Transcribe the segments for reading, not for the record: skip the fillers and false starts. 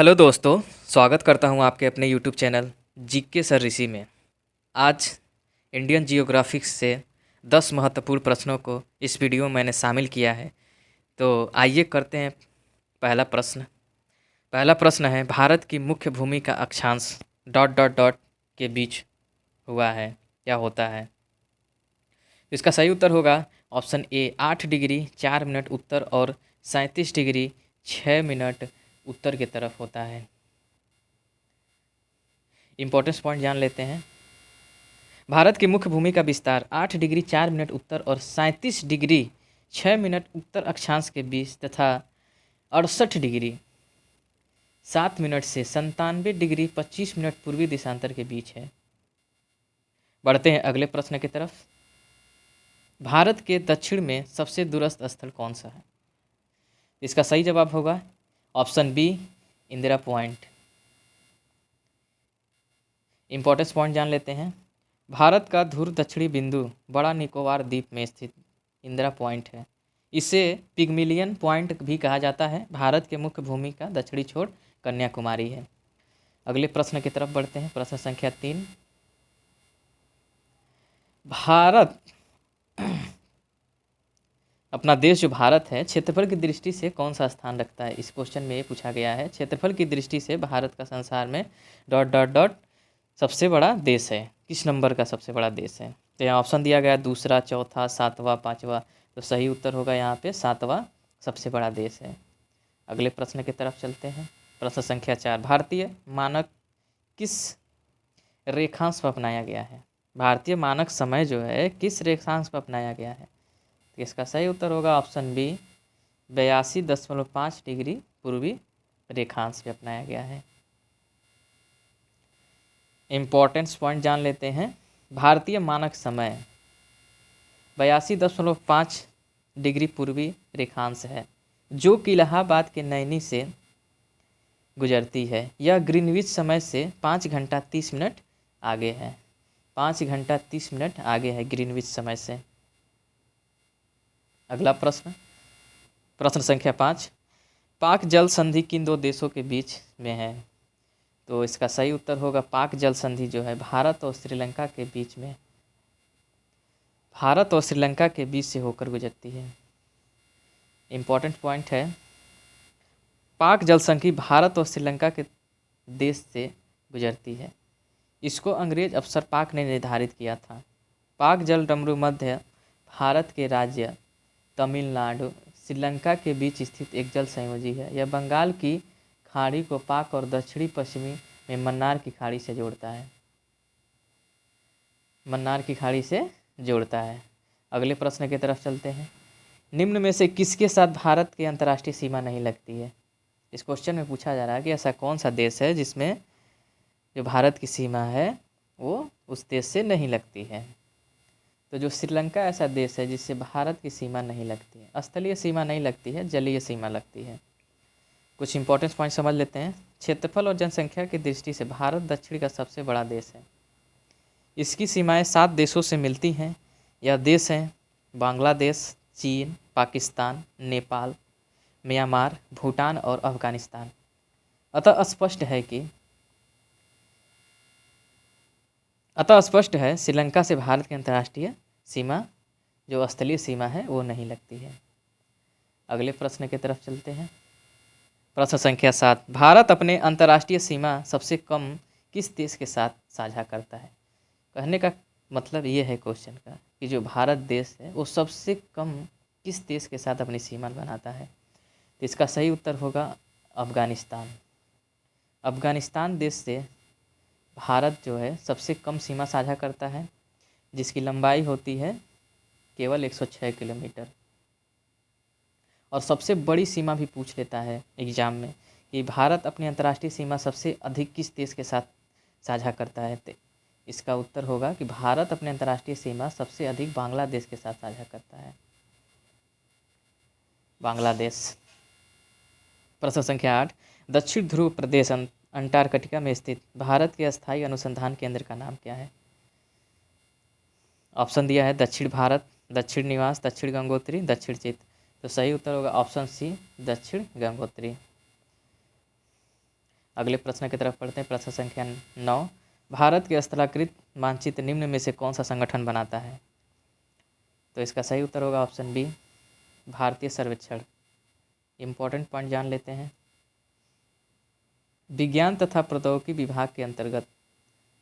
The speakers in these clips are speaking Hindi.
हेलो दोस्तों, स्वागत करता हूं आपके अपने यूट्यूब चैनल जीके सर ऋषि में। आज इंडियन जियोग्राफिक्स से 10 महत्वपूर्ण प्रश्नों को इस वीडियो में मैंने शामिल किया है। तो आइए करते हैं पहला प्रश्न। पहला प्रश्न है, भारत की मुख्य भूमि का अक्षांश डॉट डॉट डॉट के बीच हुआ है या होता है। इसका सही उत्तर होगा ऑप्शन ए 8 डिग्री 4 मिनट उत्तर और 37 डिग्री 6 मिनट उत्तर की तरफ होता है। इंपॉर्टेंस पॉइंट जान लेते हैं। भारत की मुख्य भूमि का विस्तार 8 डिग्री 4 मिनट उत्तर और 37 डिग्री 6 मिनट उत्तर अक्षांश के बीच तथा 68 डिग्री 7 मिनट से 97 डिग्री 25 मिनट पूर्वी देशांतर के बीच है। बढ़ते हैं अगले प्रश्न की तरफ। भारत के दक्षिण में सबसे दूरस्थ स्थल कौन सा है। इसका सही जवाब होगा option B Indira point. Importance point जान लेते हैं। भारत का ध्रुव दक्षिणी बिंदु बड़ा निकोबार द्वीप में स्थित इंदिरा पॉइंट है। इसे पिग्मिलियन पॉइंट भी कहा जाता है। भारत के मुख्य भूमि का दक्षिणी छोर कन्याकुमारी है। अगले प्रश्न की तरफ बढ़ते हैं। प्रश्न संख्या 3। भारत अपना देश जो भारत है, क्षेत्रफल की दृष्टि से कौन सा स्थान रखता है। इस क्वेश्चन में ये पूछा गया है, क्षेत्रफल की दृष्टि से भारत का संसार में डॉट डॉट डॉट सबसे बड़ा देश है। किस नंबर का सबसे बड़ा देश है। तो यहाँ ऑप्शन दिया गया दूसरा, चौथा, सातवां, पाँचवा। तो सही उत्तर होगा यहाँ पे सातवां सबसे बड़ा देश है। अगले प्रश्न की तरफ चलते हैं। प्रश्न संख्या 4। भारतीय मानक किस रेखांश पर अपनाया गया है। भारतीय मानक समय जो है किस रेखांश पर अपनाया गया है। तो इसका सही उत्तर होगा ऑप्शन बी 82.5 डिग्री पूर्वी रेखांश पे अपनाया गया है। इम्पोर्टेंस पॉइंट जान लेते हैं। भारतीय मानक समय 82.5 डिग्री पूर्वी रेखांश है, जो कि इलाहाबाद के नैनी से गुजरती है। यह ग्रीनविच समय से 5 घंटा 30 मिनट आगे है। 5 घंटा 30 मिनट आगे है ग्रीनविच समय से। अगला प्रश्न, प्रश्न संख्या 5। पाक जल संधि किन दो देशों के बीच में है। तो इसका सही उत्तर होगा पाक जल संधि जो है भारत और श्रीलंका के बीच में, भारत और श्रीलंका के बीच से होकर गुजरती है। इम्पॉर्टेंट पॉइंट है, पाक जल संधि भारत और श्रीलंका के देश से गुजरती है। इसको अंग्रेज अफसर पाक ने निर्धारित किया था। पाक जल डमरू मध्य भारत के राज्य तमिलनाडु श्रीलंका के बीच स्थित एक जल संयोजी है। यह बंगाल की खाड़ी को पाक और दक्षिणी पश्चिमी में मन्नार की खाड़ी से जोड़ता है। मन्नार की खाड़ी से जोड़ता है। अगले प्रश्न की तरफ चलते हैं। निम्न में से किसके साथ भारत की अंतर्राष्ट्रीय सीमा नहीं लगती है। इस क्वेश्चन में पूछा जा रहा है कि ऐसा कौन सा देश है जिसमें जो भारत की सीमा है वो उस देश से नहीं लगती है। तो जो श्रीलंका ऐसा देश है जिससे भारत की सीमा नहीं लगती है, स्थलीय सीमा नहीं लगती है, जलीय सीमा लगती है। कुछ इंपॉर्टेंट पॉइंट समझ लेते हैं। क्षेत्रफल और जनसंख्या की दृष्टि से भारत दक्षिण का सबसे बड़ा देश है। इसकी सीमाएं 7 देशों से मिलती हैं। यह देश हैं बांग्लादेश, चीन, पाकिस्तान, नेपाल, म्यांमार, भूटान और अफगानिस्तान। अतः स्पष्ट है श्रीलंका से भारत की अंतर्राष्ट्रीय सीमा जो स्थलीय सीमा है वो नहीं लगती है। अगले प्रश्न की तरफ चलते हैं। प्रश्न संख्या 7। भारत अपने अंतर्राष्ट्रीय सीमा सबसे कम किस देश के साथ साझा करता है। कहने का मतलब ये है क्वेश्चन का कि जो भारत देश है वो सबसे कम किस देश के साथ अपनी सीमा बनाता है। तो इसका सही उत्तर होगा अफगानिस्तान। अफगानिस्तान देश से भारत जो है सबसे कम सीमा साझा करता है, जिसकी लंबाई होती है केवल 106 किलोमीटर। और सबसे बड़ी सीमा भी पूछ लेता है एग्जाम में कि भारत अपनी अंतर्राष्ट्रीय सीमा सबसे अधिक किस देश के साथ साझा करता है। तो इसका उत्तर होगा कि भारत अपने अंतर्राष्ट्रीय सीमा सबसे अधिक बांग्लादेश के साथ साझा करता है। बांग्लादेश। प्रश्न संख्या 8। दक्षिण ध्रुव प्रदेश अंटार्कटिका में स्थित भारत के अस्थायी अनुसंधान केंद्र का नाम क्या है। ऑप्शन दिया है दक्षिण भारत, दक्षिण निवास, दक्षिण गंगोत्री, दक्षिण चित। तो सही उत्तर होगा ऑप्शन सी दक्षिण गंगोत्री। अगले प्रश्न की तरफ पढ़ते हैं। प्रश्न संख्या 9, भारत के स्थलाकृत मानचित्र निम्न में से कौन सा संगठन बनाता है? तो इसका सही उत्तर होगा ऑप्शन बी, भारतीय सर्वेक्षण। इम्पोर्टेंट पॉइंट जान लेते हैं। विज्ञान तथा प्रौद्योगिकी विभाग के अंतर्गत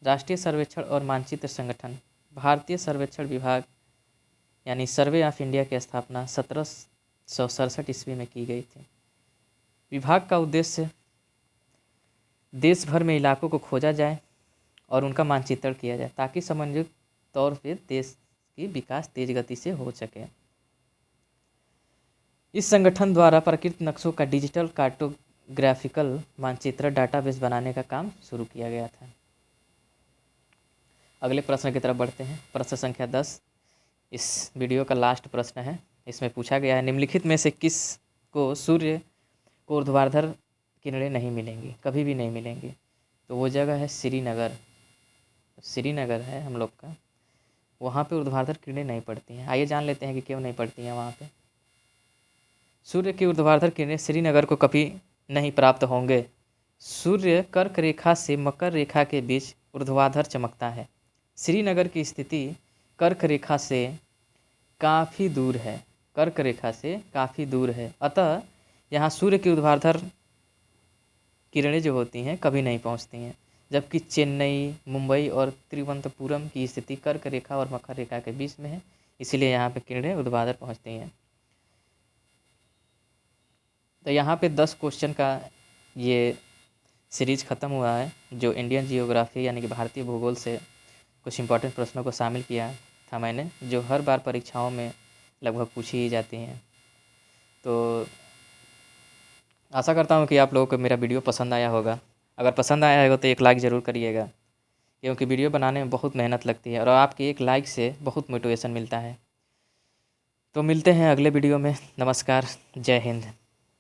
राष्ट्रीय सर्वेक्षण और मानचित्र संगठन भारतीय सर्वेक्षण विभाग यानी सर्वे ऑफ इंडिया की स्थापना 1767 ईस्वी में की गई थी। विभाग का उद्देश्य देश भर में इलाकों को खोजा जाए और उनका मानचित्रण किया जाए ताकि समन्वित तौर पे देश की विकास तेज गति से हो सके। इस संगठन द्वारा प्रकृति नक्शों का डिजिटल कार्टोग्राफिकल मानचित्र डाटाबेस बनाने का काम शुरू किया गया था। अगले प्रश्न की तरफ बढ़ते हैं। प्रश्न संख्या 10 इस वीडियो का लास्ट प्रश्न है। इसमें पूछा गया है, निम्नलिखित में से किस को सूर्य को ऊर्ध्वाधर किरणें नहीं मिलेंगी, कभी भी नहीं मिलेंगी? तो वो जगह है श्रीनगर। श्रीनगर है हम लोग का, वहाँ पे ऊर्ध्वाधर किरणें नहीं पड़ती हैं। आइए जान लेते हैं कि क्यों नहीं पड़ती हैं वहाँ पे। सूर्य की ऊर्ध्वाधर किरणें श्रीनगर को कभी नहीं प्राप्त होंगे। सूर्य कर्क रेखा से मकर रेखा के बीच ऊर्ध्वाधर चमकता है। श्रीनगर की स्थिति कर्क रेखा से काफ़ी दूर है, कर्क रेखा से काफ़ी दूर है, अतः यहाँ सूर्य की ऊर्ध्वाधर किरणें जो होती हैं कभी नहीं पहुँचती हैं। जबकि चेन्नई, मुंबई और तिरुवनंतपुरम की स्थिति कर्क रेखा और मकर रेखा के बीच में है, इसीलिए यहाँ पे किरणें ऊर्ध्वाधर पहुँचती हैं। तो यहाँ पे 10 क्वेश्चन का ये सीरीज ख़त्म हुआ है, जो इंडियन जियोग्राफी यानी कि भारतीय भूगोल से कुछ इंपॉर्टेंट प्रश्नों को शामिल किया था मैंने, जो हर बार परीक्षाओं में लगभग पूछी ही जाती हैं। तो आशा करता हूँ कि आप लोगों को मेरा वीडियो पसंद आया होगा। अगर पसंद आया होगा तो एक लाइक ज़रूर करिएगा, क्योंकि वीडियो बनाने में बहुत मेहनत लगती है और आपके एक लाइक से बहुत मोटिवेशन मिलता है। तो मिलते हैं अगले वीडियो में। नमस्कार, जय हिंद।